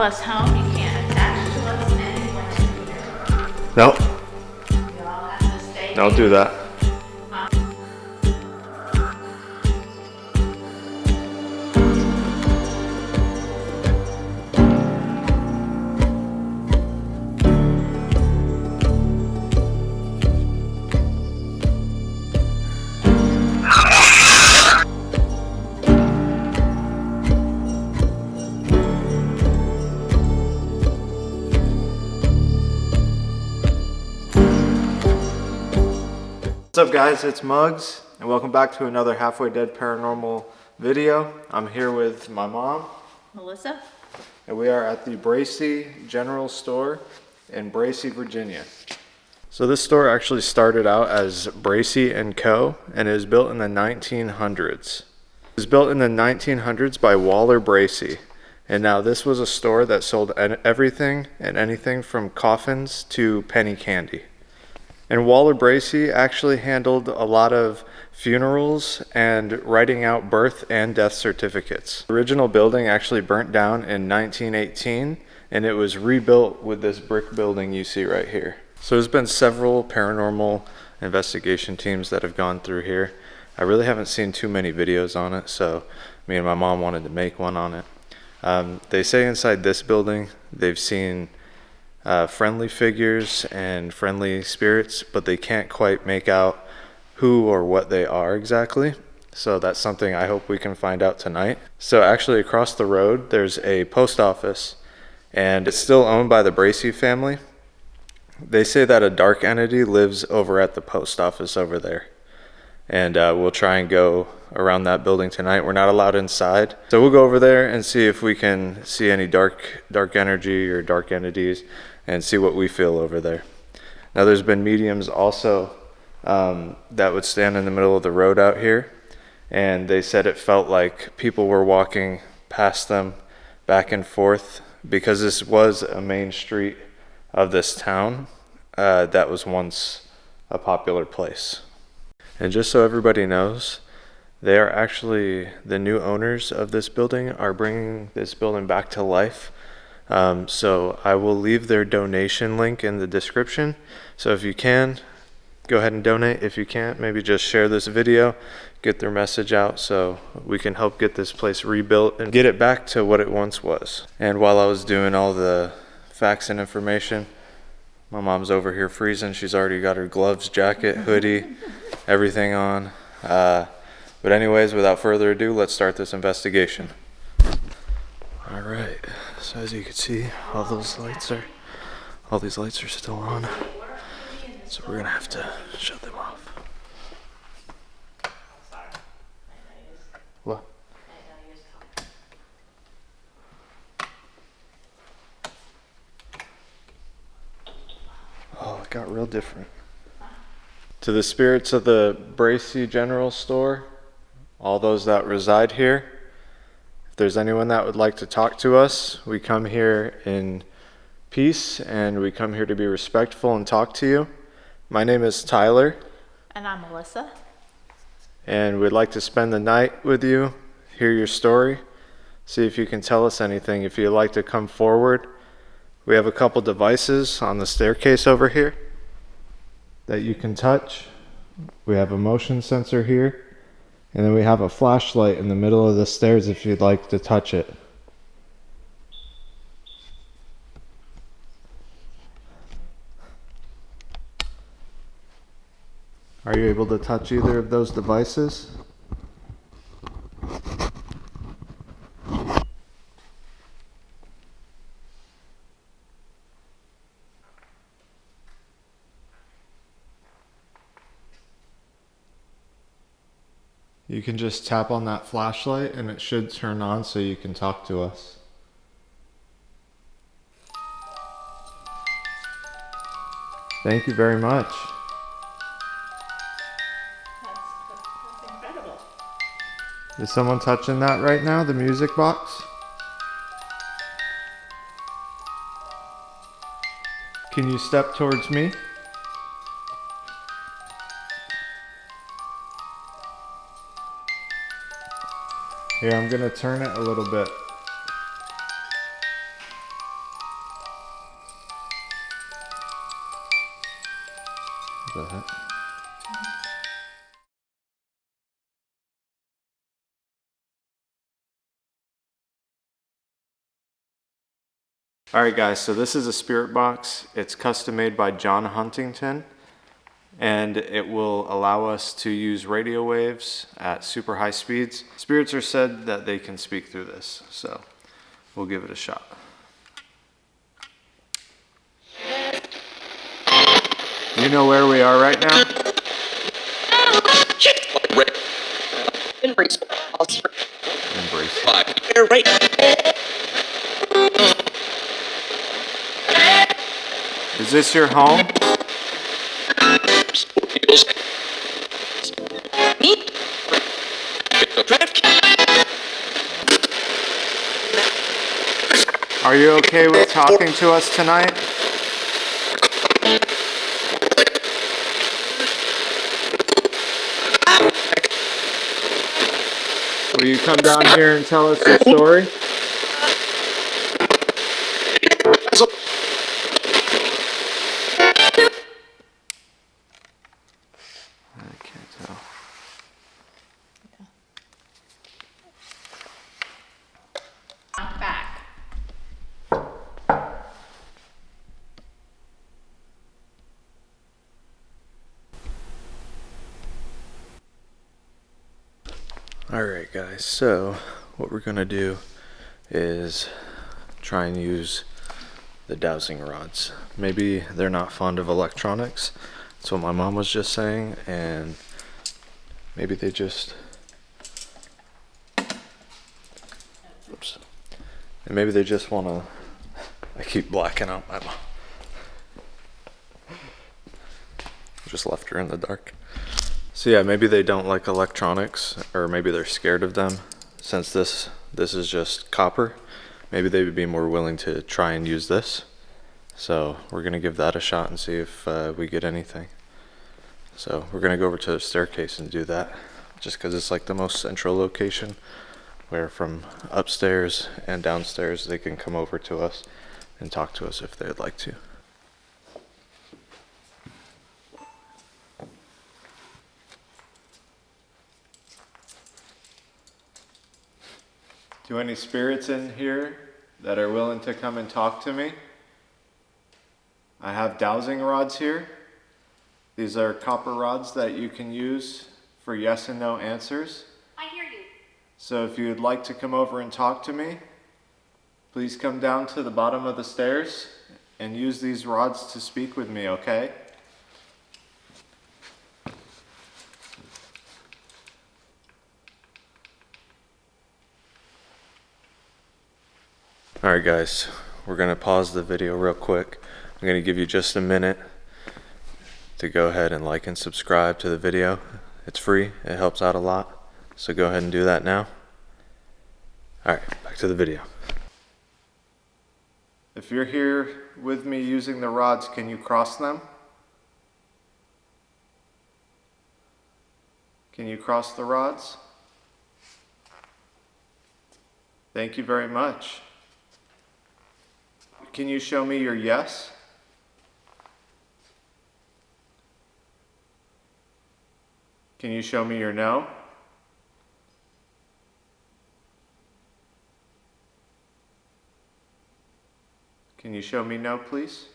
us home. You can't attach to us in any way. Nope. You all have to stay Don't here. do that. What's up guys, it's Muggs and welcome back to another Halfway Dead Paranormal video. I'm here with my mom, Melissa? and we are at the Bracey General Store in Bracie, Virginia. So this store actually started out as Bracie & Co. and it was built in the 1900s. It was built in the 1900s by Waller Bracie, and now this was a store that sold everything and anything from coffins to penny candy. And Waller Bracie actually handled a lot of funerals and writing out birth and death certificates. The original building actually burnt down in 1918 and it was rebuilt with this brick building you see right here. So there's been several paranormal investigation teams that have gone through here. I really haven't seen too many videos on it, so me and my mom wanted to make one on it. They say inside this building they've seen friendly figures and friendly spirits, but they can't quite make out who or what they are exactly. So that's something I hope we can find out tonight. So actually across the road there's a post office and it's still owned by the Bracie family. They say that a dark entity lives over at the post office over there. And we'll try and go around that building tonight. We're not allowed inside. So we'll go over there and see if we can see any dark energy or dark entities and see what we feel over there. Now there's been mediums also that would stand in the middle of the road out here, and they said it felt like people were walking past them back and forth because this was a main street of this town that was once a popular place. And just so everybody knows, they are actually the new owners of this building are bringing this building back to life. So I will leave their donation link in the description. So if you can, go ahead and donate. If you can't, maybe just share this video, get their message out so we can help get this place rebuilt and get it back to what it once was. And while I was doing all the facts and information, my mom's over here freezing. She's already got her gloves, jacket, hoodie, everything on. But anyways, without further ado, let's start this investigation. All right, so as you can see, all these lights are still on. So we're gonna have to shut them off. What? Oh, it got real different. To the spirits of the Bracey General Store, all those that reside here, if there's anyone that would like to talk to us, we come here in peace and we come here to be respectful and talk to you. My name is Tyler. And I'm Melissa. And we'd like to spend the night with you, hear your story, see if you can tell us anything. If you'd like to come forward, we have a couple devices on the staircase over here that you can touch. We have a motion sensor here, and then we have a flashlight in the middle of the stairs if you'd like to touch it. Are you able to touch either of those devices? You can just tap on that flashlight and it should turn on so you can talk to us. Thank you very much. That's incredible. Is someone touching that right now, the music box? Can you step towards me? Here, I'm gonna turn it a little bit. Alright guys, so this is a spirit box. It's custom made by John Huntington, and it will allow us to use radio waves at super high speeds. Spirits are said that they can speak through this, so we'll give it a shot. You know where we are right now? Embrace. Is this your home? Are you okay with talking to us tonight? Will you come down here and tell us your story? I can't tell. Knock back. Alright guys, so what we're gonna do is try and use the dowsing rods. Maybe they're not fond of electronics. That's what my mom was just saying, and maybe they just wanna, I keep blacking out my mom. Just left her in the dark. So yeah, maybe they don't like electronics, or maybe they're scared of them. Since this is just copper, maybe they would be more willing to try and use this. So we're gonna give that a shot and see if we get anything. So we're gonna go over to the staircase and do that, just because it's like the most central location, where from upstairs and downstairs they can come over to us and talk to us if they'd like to. Do any spirits in here that are willing to come and talk to me? I have dowsing rods here. These are copper rods that you can use for yes and no answers. I hear you. So if you would like to come over and talk to me, please come down to the bottom of the stairs and use these rods to speak with me, okay? Alright guys, we're going to pause the video real quick. I'm going to give you just a minute to go ahead and like and subscribe to the video. It's free, it helps out a lot, so go ahead and do that now. Alright, back to the video. If you're here with me using the rods, can you cross them? Can you cross the rods? Thank you very much. Can you show me your yes? Can you show me your no? Can you show me no, please?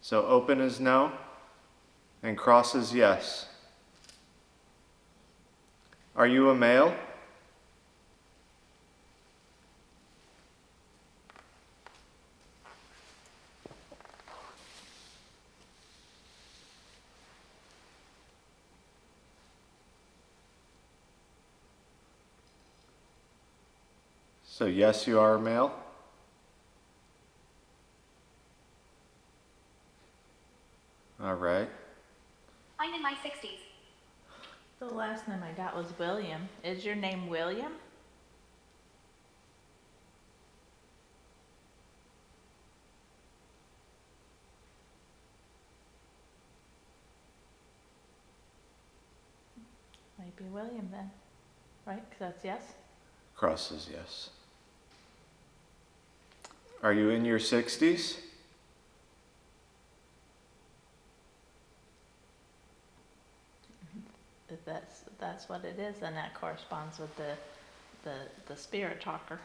So open is no and cross is yes. Are you a male? So yes, you are a male. All right. I'm in my 60s. The last name I got was William. Is your name William? Might be William then, right? Because that's yes. Cross is yes. Are you in your 60s? If that's that's what it is, and that corresponds with the spirit talker.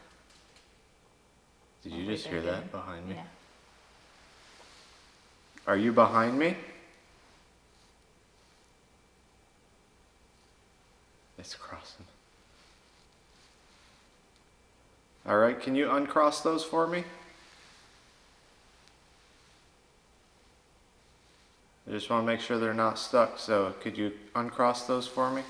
Did you just hear that behind me? Yeah. Are you behind me? It's crossing. All right, can you uncross those for me? I just want to make sure they're not stuck, so could you uncross those for me?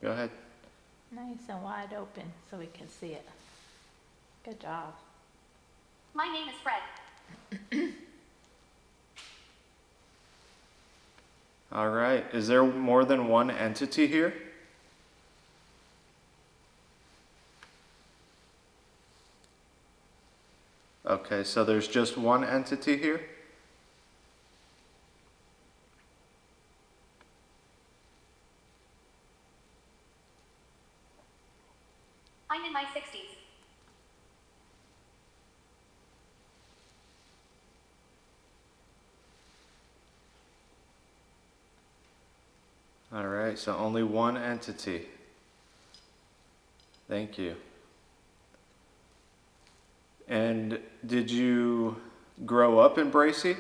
Go ahead. Nice and wide open so we can see it. Good job. My name is Fred. All right, is there more than one entity here? Okay, so there's just one entity here? I'm in my 60s. All right, so only one entity. Thank you. And did you grow up in Bracie?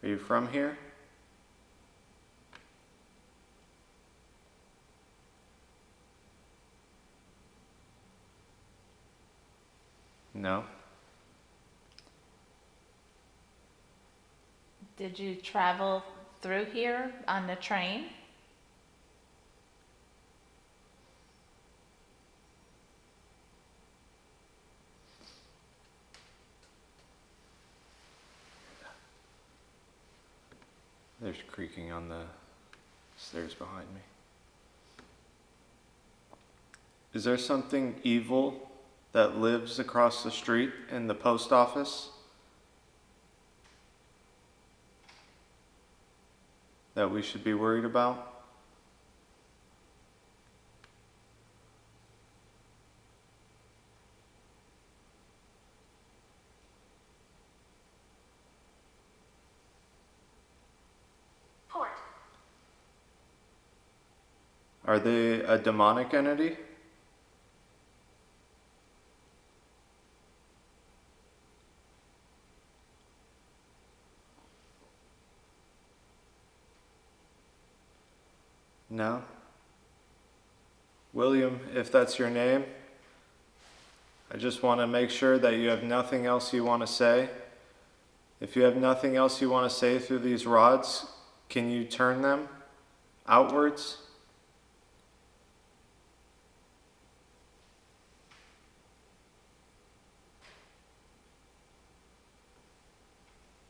Are you from here? No? Did you travel through here on the train? There's creaking on the stairs behind me. Is there something evil that lives across the street in the post office that we should be worried about? Port. Are they a demonic entity? No? William, if that's your name, I just want to make sure that you have nothing else you want to say. If you have nothing else you want to say through these rods, can you turn them outwards?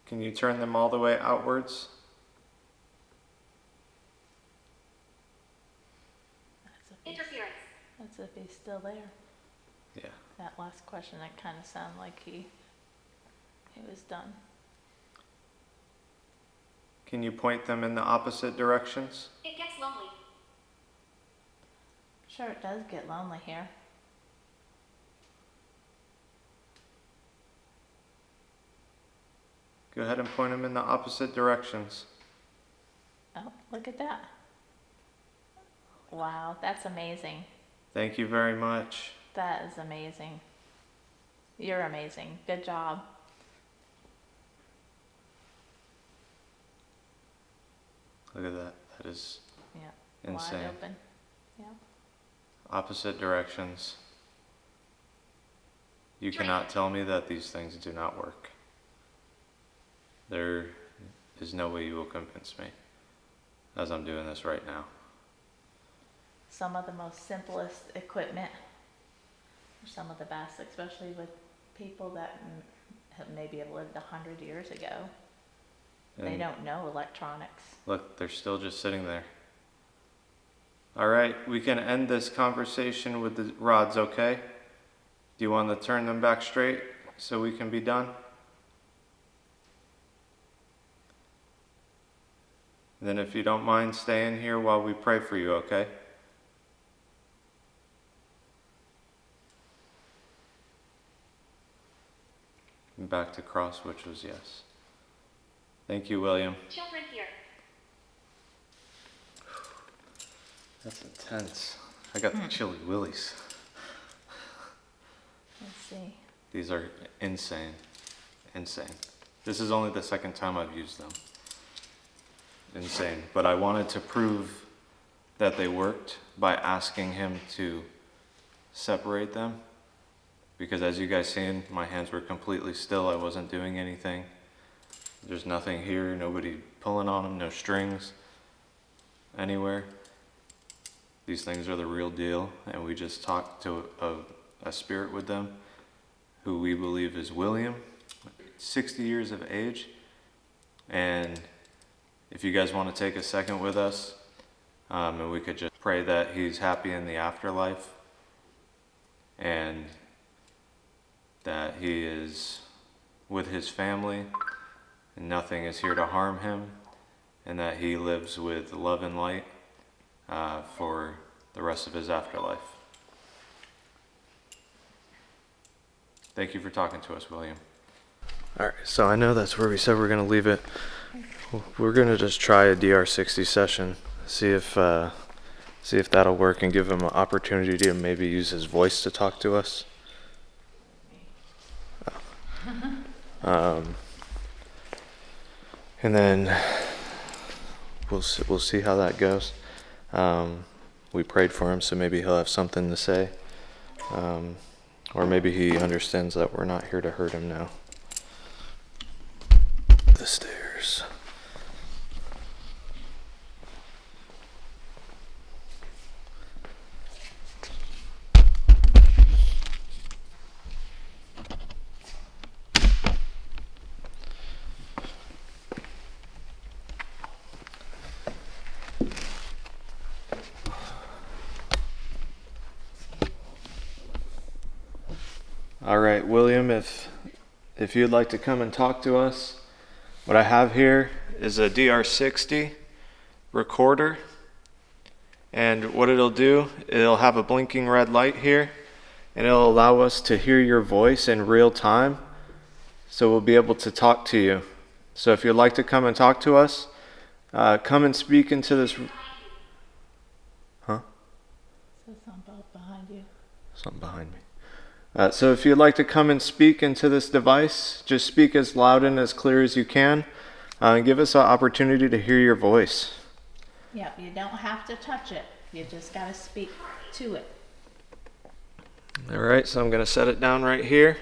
Can you turn them all the way outwards? Interference. That's if he's still there. Yeah. That last question, that kind of sounded like he was done. Can you point them in the opposite directions? It gets lonely. Sure, it does get lonely here. Go ahead and point them in the opposite directions. Oh, look at that. Wow, that's amazing. Thank you very much. That is amazing. You're amazing. Good job. Look at that. That is Yeah. insane. Wide open. Yeah. Opposite directions. You cannot tell me that these things do not work. There is no way you will convince me, as I'm doing this right now. Some of the most simplest equipment, or some of the best, especially with people that have maybe have lived 100 years ago. They And don't know electronics. look, they're still just sitting there. All right, we can end this conversation with the rods, okay? Do you want to turn them back straight so we can be done? Then if you don't mind staying here while we pray for you, okay? and back to cross, which was yes. Thank you, William. Children here. That's intense. I got the chilly willies. Let's see. These are insane. Insane. This is only the second time I've used them. Insane. But I wanted to prove that they worked by asking him to separate them. Because as you guys seen, my hands were completely still. I wasn't doing anything. There's nothing here, nobody pulling on them, no strings anywhere. These things are the real deal, and we just talked to a spirit with them who we believe is William, 60 years of age. And if you guys want to take a second with us, and we could just pray that he's happy in the afterlife and that he is with his family and nothing is here to harm him, and that he lives with love and light for the rest of his afterlife. Thank you for talking to us, William. All right, so I know that's where we said we're going to leave it. We're going to just try a DR60 session, see if that'll work, and give him an opportunity to maybe use his voice to talk to us. And then we'll see how that goes. We prayed for him, so maybe he'll have something to say. Or maybe he understands that we're not here to hurt him now. The stairs. All right, William, if you'd like to come and talk to us, what I have here is a DR60 recorder, and what it'll do, it'll have a blinking red light here, and it'll allow us to hear your voice in real time, so we'll be able to talk to you. So if you'd like to come and talk to us, come and speak into this. Huh? So something behind you. Something behind me. So if you'd like to come and speak into this device, just speak as loud and as clear as you can, and give us an opportunity to hear your voice. Yep, you don't have to touch it. You just got to speak to it. All right, so I'm going to set it down right here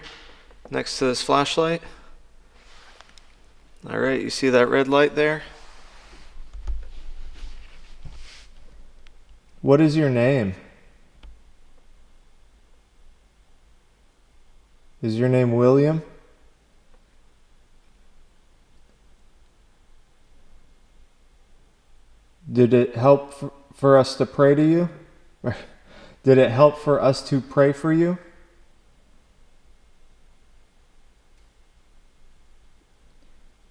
next to this flashlight. All right, you see that red light there? What is your name? Is your name William? Did it help for us to pray to you? Did it help for us to pray for you?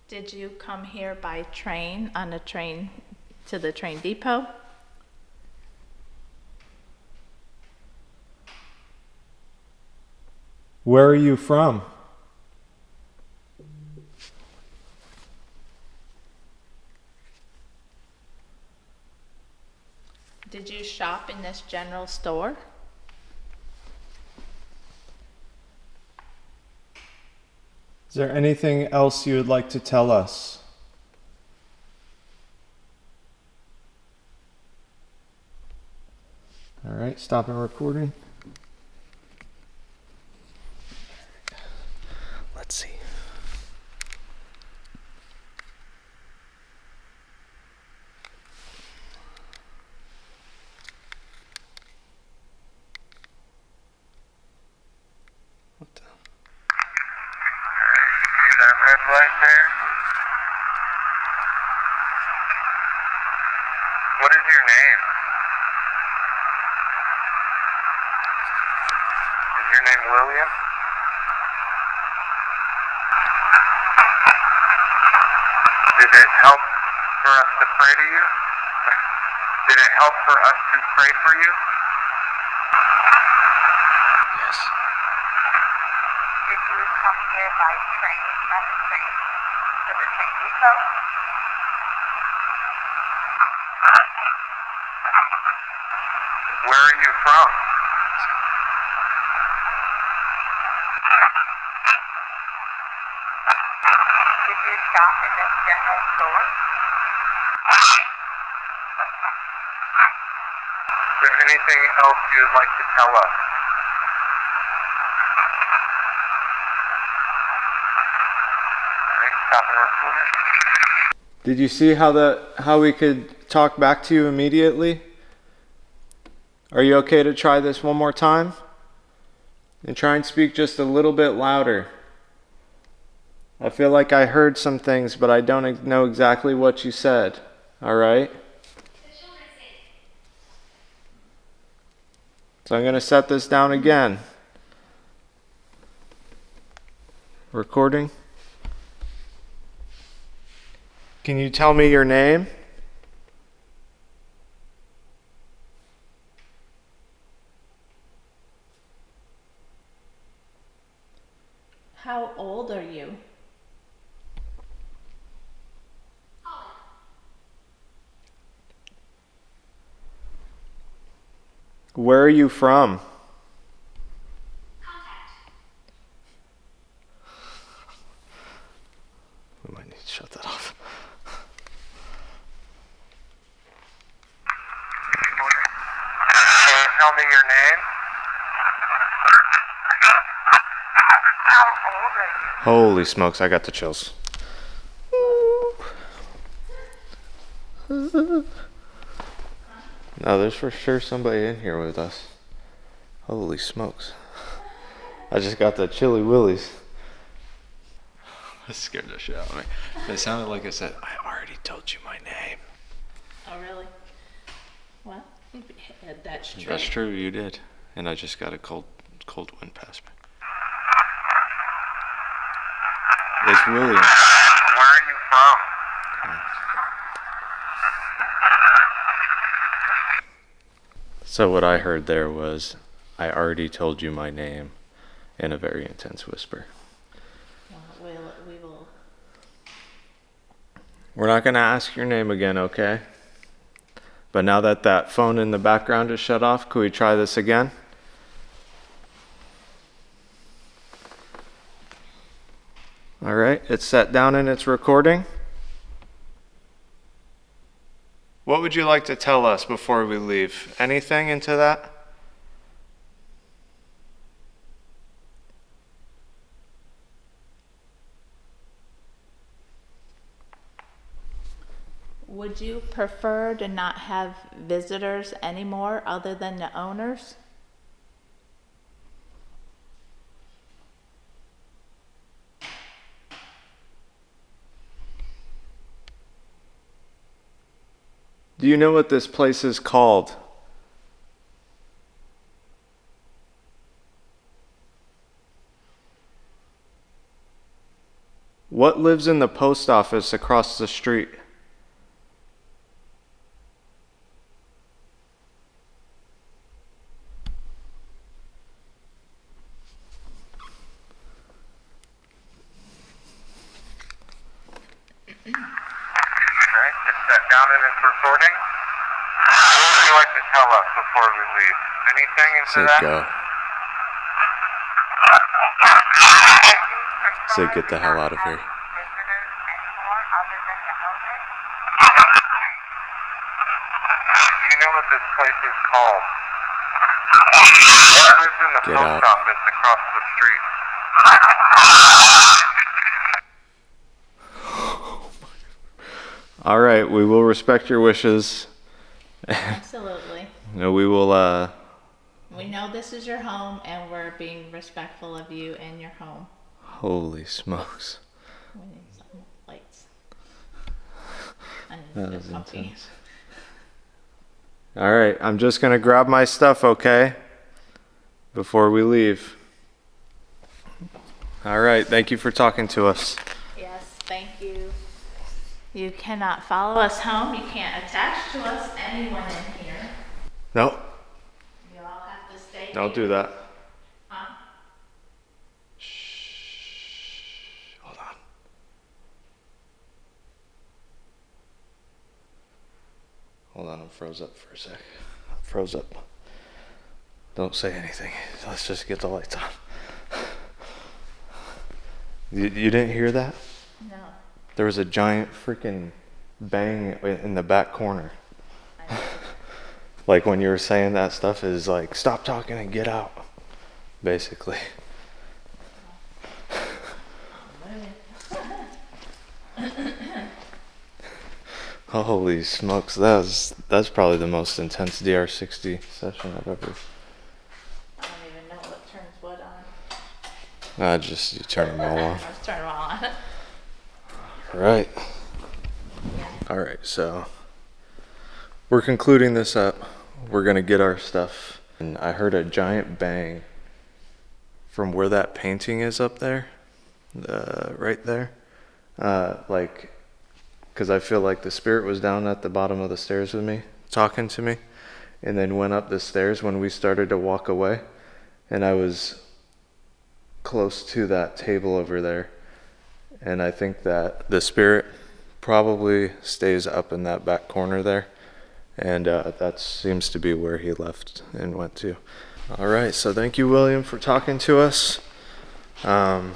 Did you come here by train, on a train to the train depot? Where are you from? Did you shop in this general store? Is there anything else you would like to tell us? All right, stopping recording. Let's see. What the? See that red light there? What is your name? Is your name William? Did it help for us to pray to you? Did it help for us to pray for you? Yes. did you come here by train, to the train depot? Where are you from? Did you shop in this general store? Is there anything else you'd like to tell us? Alright, stop and record. Did you see how we could talk back to you immediately? Are you okay to try this one more time? And try and speak just a little bit louder. I feel like I heard some things, but I don't know exactly what you said. All right? So I'm going to set this down again. Recording. Can you tell me your name? How old are you? Where are you from? We might need to shut that off. Can you tell me your name? How old are you? Holy smokes, I got the chills. No, there's for sure somebody in here with us. Holy smokes. I just got the chilly willies. That scared the shit out of me. It sounded like I said, I already told you my name. Oh, really? Well, that's true. That's true, you did. And I just got a cold wind past me. It's William. Where are you from? So what I heard there was, I already told you my name, in a very intense whisper. Well, we will. We're not going to ask your name again, okay? But now that that phone in the background is shut off, could we try this again? All right, it's set down and it's recording. What would you like to tell us before we leave? Anything into that? Would you prefer to not have visitors anymore other than the owners? Do you know what this place is called? What lives in the post office across the street? Okay, it's set down and it's recording. What would you like to tell us before we leave? Anything into Say that? go. Say get the hell out of here. Visitors anymore other than the owners? Do you know what this place is called? What lives in the Get post out. office across the street? All right, we will respect your wishes. Absolutely. No, we will, We know this is your home and we're being respectful of you and your home. holy smokes. We need some lights. I That need was a puppy. intense. All right, I'm just going to grab my stuff, okay? Before we leave. All right, thank you for talking to us. Yes, thank you. You cannot follow us home. You can't attach to us, anyone in here. Nope, You all have to stay don't here. do that. Huh? Shh. Hold on, I'm froze up for a sec. Froze up. Don't say anything. Let's just get the lights on. You didn't hear that? No. There was a giant freaking bang in the back corner. I know. Like when you were saying that stuff is like, stop talking and get out, basically. Holy smokes, that's probably the most intense DR60 session I've ever. I don't even know what turns what on. Just you turn them all on. Let's turn them all on. Right. All right, so we're concluding this up. We're gonna get our stuff. And I heard a giant bang from where that painting is up there, right there. Like, because I feel like the spirit was down at the bottom of the stairs with me, talking to me, and then went up the stairs when we started to walk away. And I was close to that table over there. And I think that the spirit probably stays up in that back corner there. And that seems to be where he left and went to. All right, so thank you, William, for talking to us. But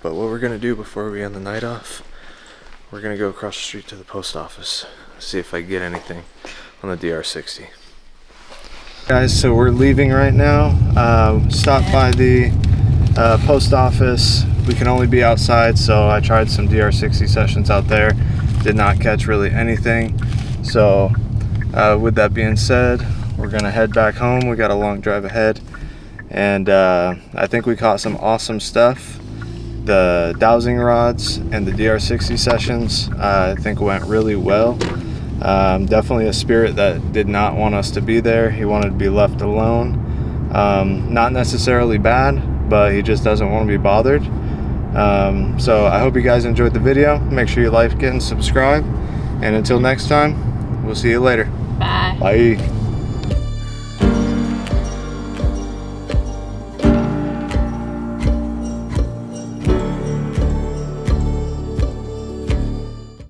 what we're gonna do before we end the night off, we're gonna go across the street to the post office, see if I get anything on the DR60. Guys, so we're leaving right now. Stopped by the post office. We can only be outside, so I tried some DR60 sessions out there. Did not catch really anything. So with that being said, we're gonna head back home. We got a long drive ahead, and I think we caught some awesome stuff. The dowsing rods and the DR60 sessions I think went really well. Definitely a spirit that did not want us to be there. He wanted to be left alone. Not necessarily bad, but he just doesn't want to be bothered. So I hope you guys enjoyed the video. Make sure you like it and subscribe. And until next time, we'll see you later. Bye. Bye.